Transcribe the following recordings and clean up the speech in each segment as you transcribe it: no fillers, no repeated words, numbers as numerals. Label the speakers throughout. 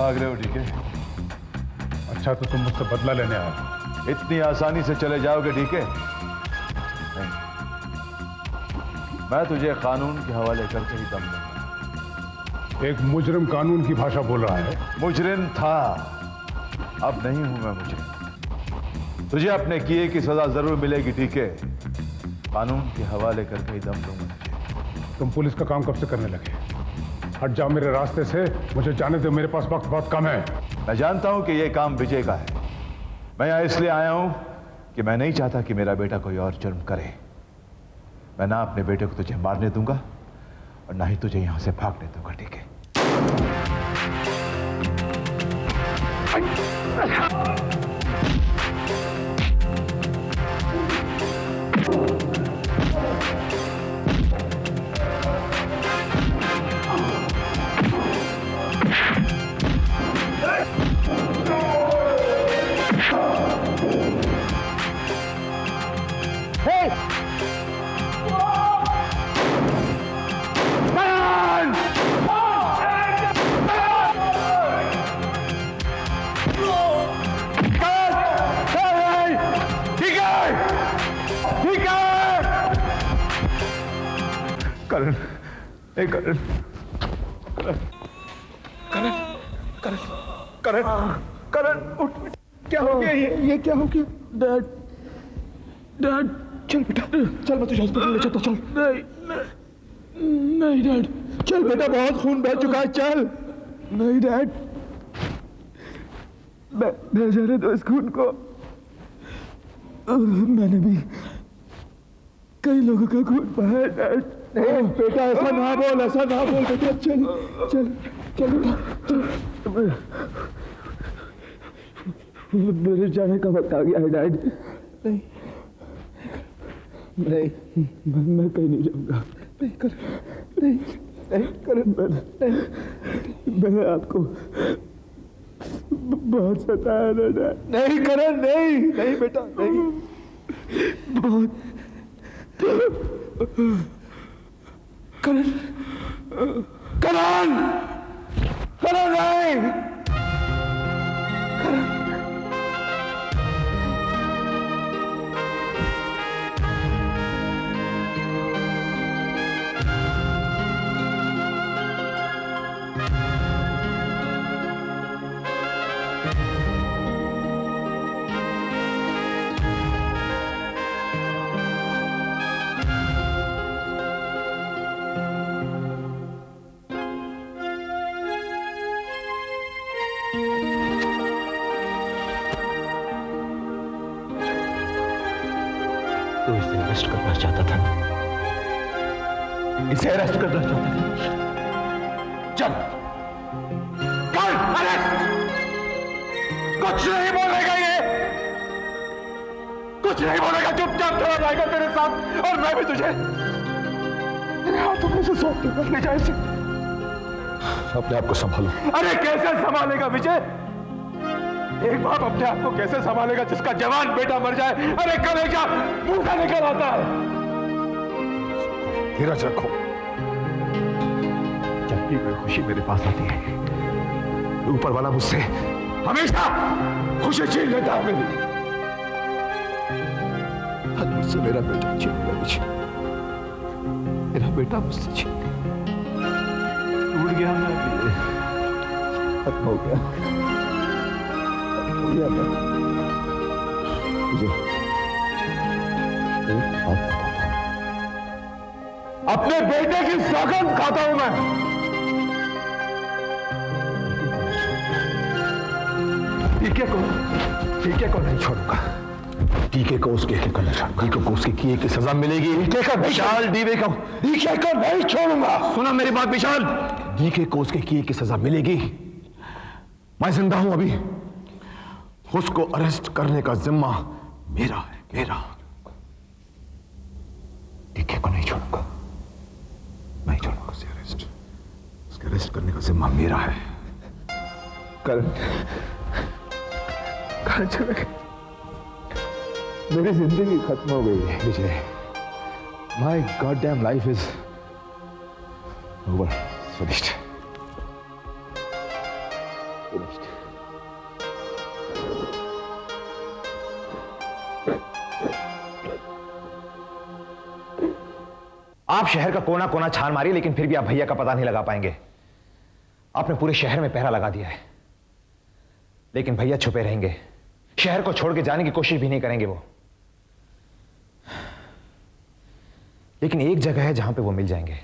Speaker 1: भाग रहे हो? ठीक है,
Speaker 2: अच्छा तो तुम मुझसे बदला लेने आए?
Speaker 1: इतनी आसानी से चले जाओगे? ठीक है, नहीं, मैं तुझे कानून के हवाले करके ही दम दूंगा।
Speaker 2: एक मुजरिम कानून की भाषा बोल रहा है।
Speaker 1: मुजरिम था, अब नहीं हूं मैं मुजरिम। तुझे अपने किए की सजा जरूर मिलेगी। ठीक है, कानून के हवाले करके ही दम दूंगा तुझे।
Speaker 2: तुम पुलिस का काम कब से करने लगे? हट जाओ मेरे रास्ते से, मुझे जाने दो, मेरे पास वक्त बहुत कम है।
Speaker 1: मैं जानता हूं कि यह काम विजय का है। मैं यहां इसलिए आया हूं कि मैं नहीं चाहता कि मेरा बेटा कोई और जुर्म करे। मैं ना अपने बेटे को तुझे मारने दूंगा और ना ही तुझे यहां से भागने दूंगा। ठीक है? करण, ए करण, करण, करण, करण, करण, उठ। क्या हो गया? ये क्या हो गया?
Speaker 3: डैड, डैड,
Speaker 1: चल बेटा, चल, मैं तुझे हॉस्पिटल ले चलता हूं। चल।
Speaker 3: नहीं, नहीं डैड,
Speaker 1: चल बेटा, बहुत खून बह चुका है, चल।
Speaker 3: नहीं डैड, मैं जाने दो इस खून को। मैंने भी कई लोगों का खून बहाया डैड।
Speaker 1: नहीं बेटा, ऐसा ना बोल, ऐसा ना बोल बेटा। चल चल चल बेटा,
Speaker 3: मेरे जाने का वक्त आ गया है डैड। नहीं नहीं, मैं कहीं नहीं जाऊंगा।
Speaker 1: नहीं कर, नहीं नहीं कर,
Speaker 3: मैंने आपको बहुत सताया ना डैड।
Speaker 1: नहीं करण, नहीं नहीं बेटा, नहीं।
Speaker 3: बहुत।
Speaker 1: करण, करण, करण, नहीं।
Speaker 3: तू इसे अरेस्ट करना चाहता था,
Speaker 1: इसे अरेस्ट करना चाहता था। चल कर अरेस्ट। कुछ नहीं बोलेगा ये, कुछ नहीं बोलेगा, चुपचाप चला जाएगा तेरे साथ, और मैं भी तुझे तेरे हाथों में से सौंप दूंगा। ले जा इसे।
Speaker 2: अपने आप को संभालो।
Speaker 1: अरे कैसे संभालेगा विजय? एक बाप अपने आप को कैसे संभालेगा जिसका जवान बेटा मर जाए? अरे कलेजा मुंह से निकल आता है।
Speaker 2: धीरज रखो।
Speaker 1: जब भी कोई खुशी मेरे पास आती है, ऊपर वाला मुझसे हमेशा खुशी छीन लेता है मेरी। आज मुझसे मेरा बेटा छीन लिया मुझे, मेरा बेटा मुझसे छीन टूट गया। मैं खत्म हो गया, हो गया। मैं मुझे एक बात बताता हूं, अपने बेटे की सौगंध खाता हूं मैं। टीके को नहीं छोड़ूंगा। टीके को उसके टीके को उसके किए की सजा मिलेगी। विशाल डीवे को टीके को नहीं छोड़ूंगा। सुना मेरी बात विशाल, टीके को उसके किए की सजा मिलेगी। मैं जिंदा हूं अभी, उसको अरेस्ट करने का जिम्मा मेरा है, मेरा। टीके को नहीं छोड़ूंगा, नहीं छोड़ूंगा उसे अरेस्ट। उसके अरेस्ट करने का जिम्मा मेरा है। कहाँ चले गए? मेरी जिंदगी खत्म हो गई है Vijay. My god damn life is over, finished.
Speaker 4: आप शहर का कोना कोना छान मारिए, लेकिन फिर भी आप भैया का पता नहीं लगा पाएंगे। आपने पूरे शहर में पहरा लगा दिया है, लेकिन भैया छुपे रहेंगे। शहर को छोड़ के जाने की कोशिश भी नहीं करेंगे वो। लेकिन एक जगह है जहां पे वो मिल जाएंगे,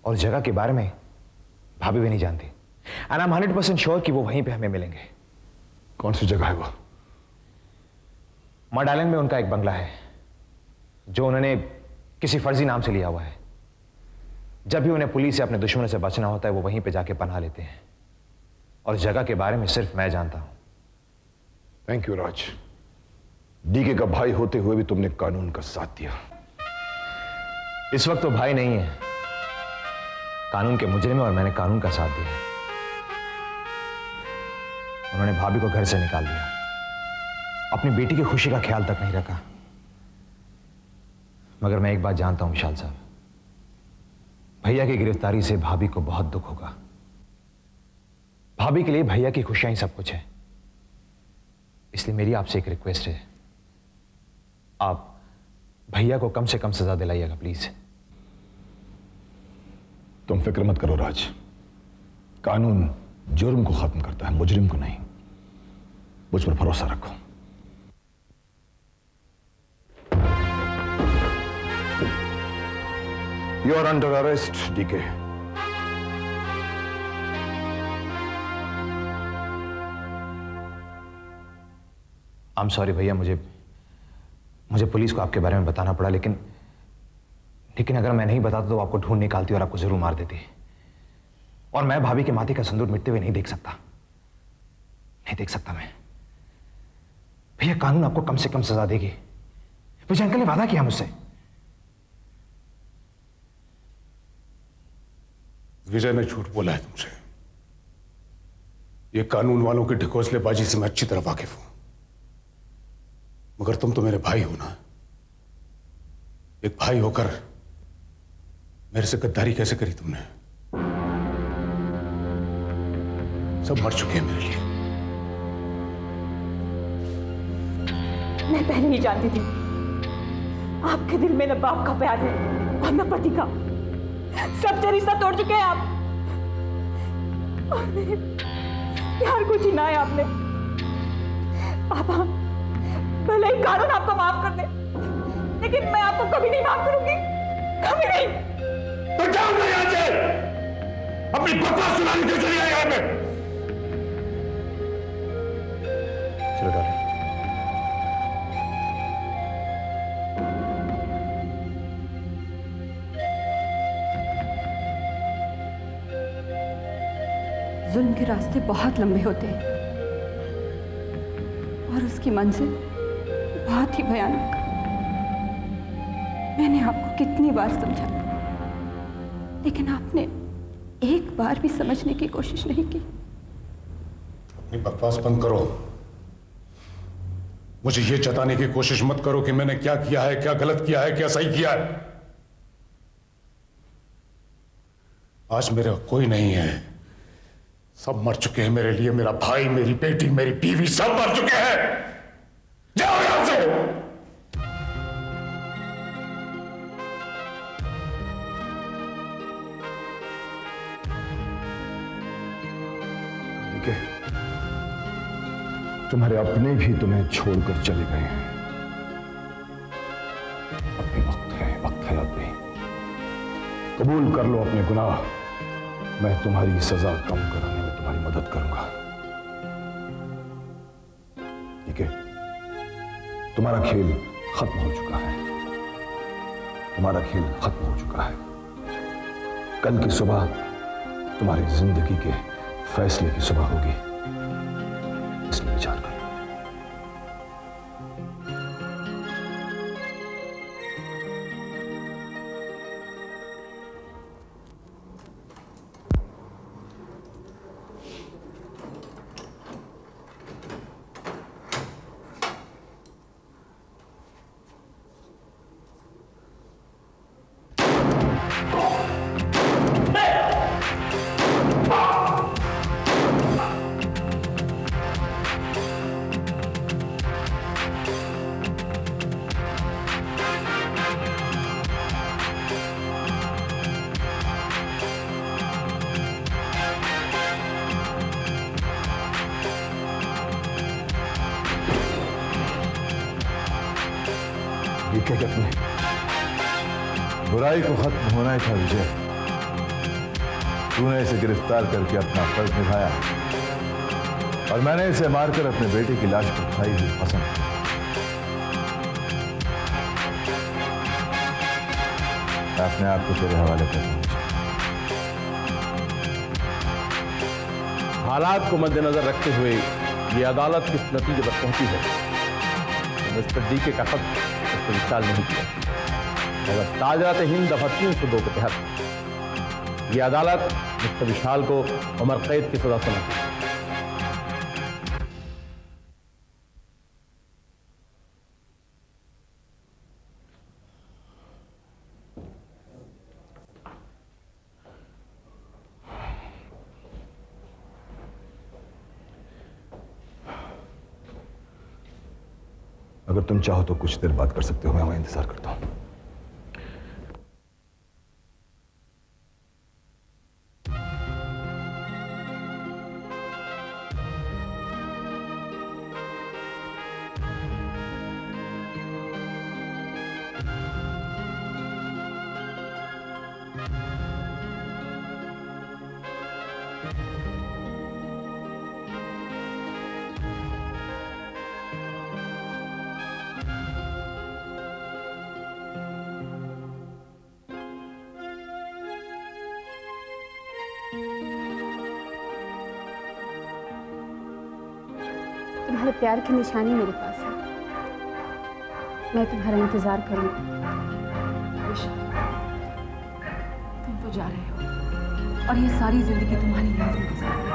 Speaker 4: और जगह के बारे में भाभी भी नहीं जानती। एंड आई एम 100% श्योर कि वो वहीं पे हमें मिलेंगे।
Speaker 1: कौन सी जगह है वो?
Speaker 4: मड आइलैंड में उनका एक बंगला है, जो उन्होंने किसी फर्जी नाम से लिया हुआ है। जब भी उन्हें पुलिस से अपने दुश्मनों से बचना होता है, वो वहीं पे जाके पनाह लेते हैं। और जगह के बारे में सिर्फ मैं जानता हूं।
Speaker 1: Thank you Raj. डीके का भाई होते हुए भी तुमने कानून का साथ दिया।
Speaker 4: इस वक्त तो भाई नहीं है, कानून के मुजरिम है, और मैंने कानून का साथ दिया। उन्होंने भाभी को घर से निकाल दिया, अपनी बेटी की खुशी का ख्याल तक नहीं रखा। मगर मैं एक बात जानता हूं विशाल साहब, भैया की गिरफ्तारी से भाभी को बहुत दुख होगा। भाभी के लिए भैया की खुशियां ही सब कुछ है। इसलिए मेरी आपसे एक रिक्वेस्ट है, आप भैया को कम से कम सजा दिलाइएगा प्लीज।
Speaker 1: तुम फिक्र मत करो राज, कानून जुर्म को खत्म करता है, मुजरिम को नहीं। मुझ पर भरोसा रखो। You are under arrest DK.
Speaker 4: I am sorry भैया, मुझे पुलिस को आपके बारे में बताना पड़ा, लेकिन अगर मैं नहीं बताता तो आपको ढूंढ निकालती और आपको जरूर मार देती। और मैं भाभी के माथे का सिंदूर मिटते हुए नहीं देख सकता मैं। भैया, कानून आपको कम से कम सजा देगी। विजय अंकल ने वादा किया मुझसे।
Speaker 2: विजय ने झूठ बोला है तुमसे। ये कानून वालों की ढकोसलेबाजी से मैं अच्छी तरह वाकिफ हूं। मगर तुम तो मेरे भाई हो ना। एक भाई होकर मेरे से गद्दारी कैसे करी तुमने? सब मर चुके हैं मेरे लिए।
Speaker 5: मैं पहले ही जानती थी आपके दिल में न बाप का प्यार है और न पति का। सबसे रिश्ता तोड़ चुके हैं आप, और मेरे प्यार को छीना है आपने। पापा, भले ही कानून आपको माफ कर दे, लेकिन मैं आपको कभी नहीं माफ करूंगी, कभी नहीं।
Speaker 1: तो जाओ ना यहाँ से, अपनी बकवास सुनाने क्यों चली आई यहाँ पे?
Speaker 4: चलो डालें।
Speaker 5: जुल्म के रास्ते बहुत लंबे होते हैं और उसकी मंजिल बहुत ही भयानक। मैंने आपको कितनी बार समझाया, लेकिन आपने एक बार भी समझने की कोशिश नहीं की।
Speaker 2: अपनी बकवास बंद करो। मुझे यह जताने की कोशिश मत करो कि मैंने क्या किया है, क्या गलत किया है, क्या सही किया है। आज मेरा कोई नहीं है। सब मर चुके हैं मेरे लिए। मेरा भाई, मेरी बेटी, मेरी बीवी, सब मर चुके हैं। जाओ यहां से।
Speaker 1: ठीक है, तुम्हारे अपने भी तुम्हें छोड़कर चले गए हैं। अभी वक्त है अभी। कबूल कर लो अपने गुनाह। मैं तुम्हारी सजा कम कराने में तुम्हारी मदद करूंगा। ठीक है, तुम्हारा खेल खत्म हो चुका है। तुम्हारा खेल खत्म हो चुका है। कल की सुबह तुम्हारी जिंदगी के फैसले की सुबह होगी, इसलिए विचार करो। ये क्या कहते हैं?
Speaker 6: बुराई को खत्म होना ही था विजय। तूने इसे गिरफ्तार करके अपना फर्ज निभाया और मैंने इसे मारकर अपने बेटे की लाश पर खाई हुई पसंद। मैं अपने आप को तेरे हवाले कर दूं।
Speaker 1: हालात को मद्देनजर रखते हुए ये अदालत किस नतीजे पर पहुंची है तो मिस्टर डीके का खत इस पर विचार नहीं किया। अगर ताजरात हिंद दफा 302 के तहत ये अदालत मिस्टर विशाल को उम्र कैद की सजा सुनाती है।
Speaker 6: अगर तुम चाहो तो कुछ देर बात कर सकते हो, मैं वहां इंतजार करता हूं।
Speaker 7: तुम्हारे प्यार की निशानी मेरे पास है। मैं तुम्हारा इंतजार करूंगी।
Speaker 5: विशाल, तुम तो जा रहे हो और ये सारी जिंदगी तुम्हारी याद में गुजारेगी।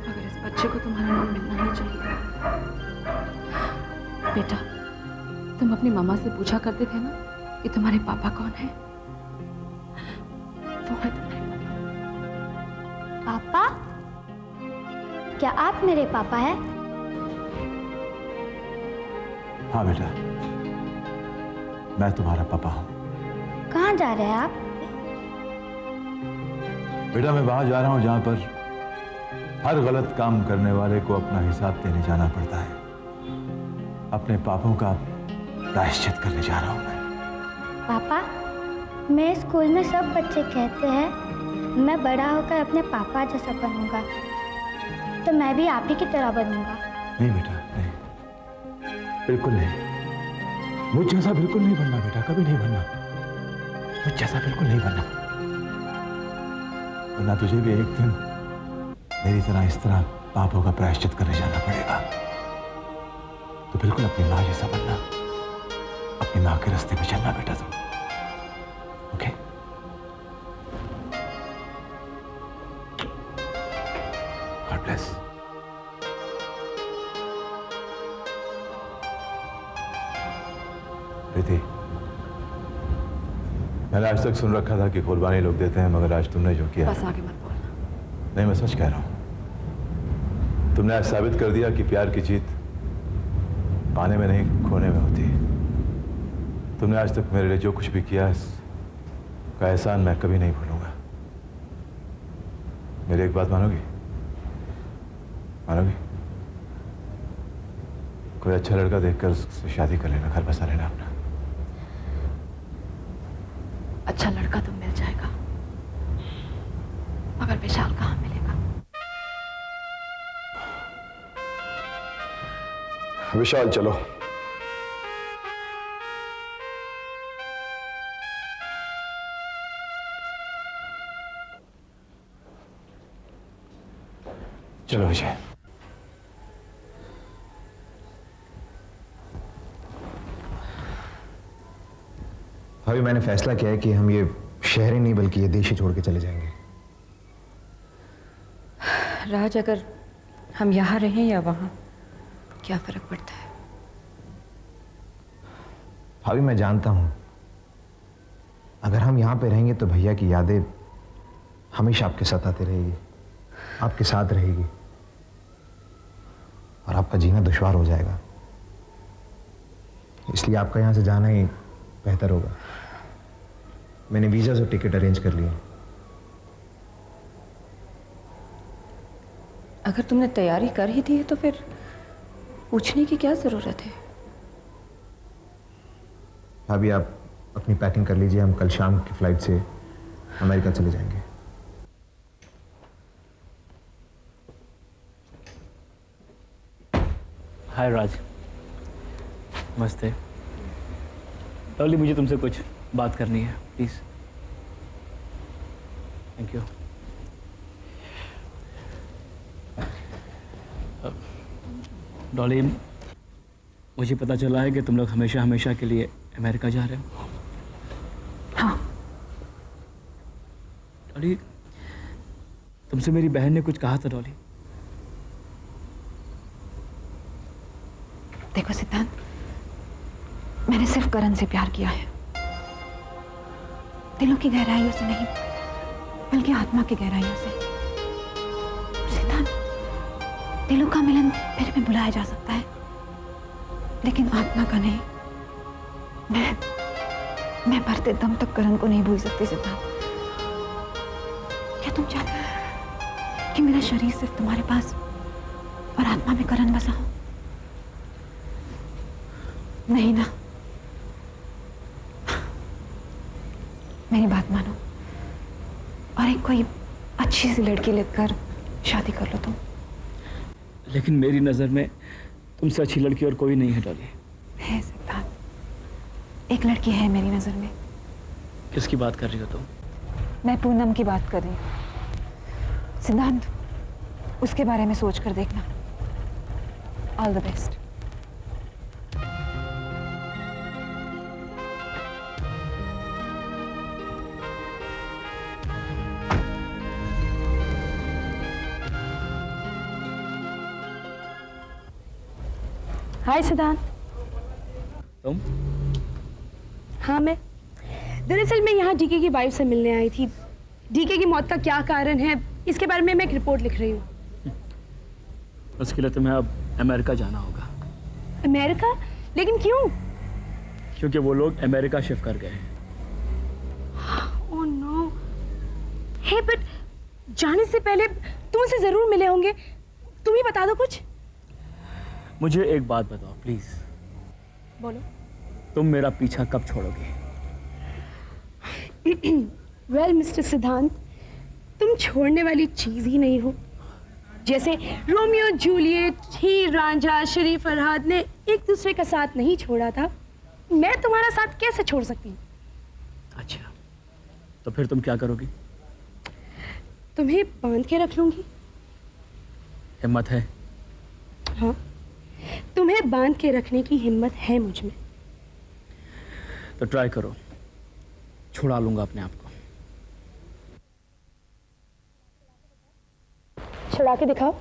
Speaker 5: मगर इस बच्चे को तुम्हारा नाम मिलना ही चाहिए। बेटा, तुम अपनी मामा से पूछा करते थे ना कि तुम्हारे पापा कौन है? वो है तुम्हारे
Speaker 8: पापा। क्या आप मेरे पापा हैं?
Speaker 6: हाँ बेटा, मैं तुम्हारा पापा हूं।
Speaker 8: कहाँ जा रहे हैं आप?
Speaker 6: बेटा मैं वहां जा रहा हूं जहां पर हर गलत काम करने वाले को अपना हिसाब देने जाना पड़ता है। अपने पापों का प्रायश्चित करने जा रहा हूं मैं।
Speaker 8: पापा, मेरे स्कूल में सब बच्चे कहते हैं मैं बड़ा होकर अपने पापा जैसा बनूंगा, तो मैं भी आप ही की तरह बनूंगा।
Speaker 6: नहीं बेटा, नहीं, बिल्कुल नहीं। मुझ जैसा बिल्कुल नहीं बनना बेटा, कभी नहीं बनना। मुझ जैसा बिल्कुल नहीं बनना, वरना तुझे भी एक दिन मेरी तरह इस तरह पापों का प्रायश्चित करने जाना पड़ेगा। तो बिल्कुल अपनी माँ जैसा बनना, अपनी माँ के रास्ते पे चलना बेटा तुम। ओके? God bless. प्रीति, मैंने आज तक सुन रखा था कि कुर्बानी लोग देते हैं, मगर आज तुमने जो किया।
Speaker 5: बस आगे मत बोलना।
Speaker 6: नहीं, मैं सच कह रहा हूं। तुमने आज साबित कर दिया कि प्यार की जीत पाने में नहीं, खोने में होती है। तुमने आज तक मेरे लिए जो कुछ भी किया उसका एहसान मैं कभी नहीं भूलूंगा। मेरी एक बात मानोगी? मानोगी? कोई अच्छा लड़का देखकर उससे शादी कर लेना, घर बसा लेना अपना।
Speaker 5: अच्छा लड़का तो मिल जाएगा, मगर विशाल कहाँ मिलेगा?
Speaker 1: विशाल चलो।
Speaker 6: चलो विजय।
Speaker 4: अभी मैंने फैसला किया है कि हम ये शहर ही नहीं बल्कि ये देश ही छोड़ के चले जाएंगे।
Speaker 5: राज, अगर हम यहाँ रहें या वहाँ, क्या फर्क पड़ता है?
Speaker 4: भाभी मैं जानता हूं, अगर हम यहां पे रहेंगे तो भैया की यादें हमेशा आपके साथ आती रहेगी, आपके साथ रहेगी और आपका जीना दुश्वार हो जाएगा। इसलिए आपका यहां से जाना ही बेहतर होगा। मैंने वीजा और टिकट अरेंज कर लिए।
Speaker 5: अगर तुमने तैयारी कर ही दी है तो फिर पूछने की क्या जरूरत है?
Speaker 4: भाभी आप अपनी पैकिंग कर लीजिए, हम कल शाम की फ्लाइट से अमेरिका चले जाएंगे।
Speaker 9: हाय राज। नमस्ते। लवली, मुझे तुमसे कुछ बात करनी है, प्लीज। Thank you. डॉली, मुझे पता चला है कि तुम लोग हमेशा हमेशा के लिए अमेरिका जा रहे हो।
Speaker 5: हाँ।
Speaker 9: डॉली, तुमसे मेरी बहन ने कुछ कहा था डॉली।
Speaker 5: देखो सिद्धांत, मैंने सिर्फ करण से प्यार किया है, दिलों की गहराइयों से नहीं, बल्कि आत्मा की गहराइयों से। सिद्धांत, दिलों का मिलन फिर भी बुलाया जा सकता है, लेकिन आत्मा का नहीं। मैं मरते दम तक करण को नहीं भूल सकती सिद्धांत। क्या तुम चाहते हो कि मेरा शरीर सिर्फ तुम्हारे पास और आत्मा में करण बसा हो? नहीं ना। मेरी बात मानो और एक कोई अच्छी सी लड़की लेकर शादी कर लो तुम।
Speaker 9: लेकिन मेरी नजर में तुमसे अच्छी लड़की और कोई नहीं है डॉली।
Speaker 5: है सिद्धांत, एक लड़की है मेरी नजर में।
Speaker 9: किसकी बात कर रही हो तुम?
Speaker 5: मैं पूनम की बात कर रही हूँ सिद्धांत। उसके बारे में सोच कर देखना। All the best.
Speaker 7: हाय सिद्धांत।
Speaker 9: तुम?
Speaker 7: हाँ मैं दरअसल मैं यहाँ डीके की वाइफ से मिलने आई थी। डीके की मौत का क्या कारण है इसके बारे में मैं एक रिपोर्ट लिख रही हूँ।
Speaker 9: उसके लिए तुम्हें अब अमेरिका जाना होगा।
Speaker 7: अमेरिका? लेकिन क्यों?
Speaker 9: क्योंकि वो लोग अमेरिका शिफ्ट कर गए।
Speaker 7: Oh no. हे बट जाने से पहले तुम उसे जरूर मिले होंगे। तुम ही बता दो कुछ।
Speaker 9: मुझे एक बात बताओ प्लीज।
Speaker 7: बोलो।
Speaker 9: तुम मेरा पीछा कब छोड़ोगे?
Speaker 7: वेल मिस्टर सिद्धांत, तुम छोड़ने वाली चीज ही नहीं हो। जैसे रोमियो जूलियट, हीर रांझा, शरीफ फरहाद ने एक दूसरे का साथ नहीं छोड़ा था, मैं तुम्हारा साथ कैसे छोड़ सकती हूँ?
Speaker 9: अच्छा, तो फिर तुम क्या करोगी?
Speaker 7: तुम्हें बांध के रख लूंगी।
Speaker 9: हिम्मत है?
Speaker 7: हाँ, तुम्हें बांध के रखने की हिम्मत है मुझ में।
Speaker 9: तो ट्राई करो, छुड़ा लूंगा अपने आप को।
Speaker 7: छुड़ा के दिखाओ।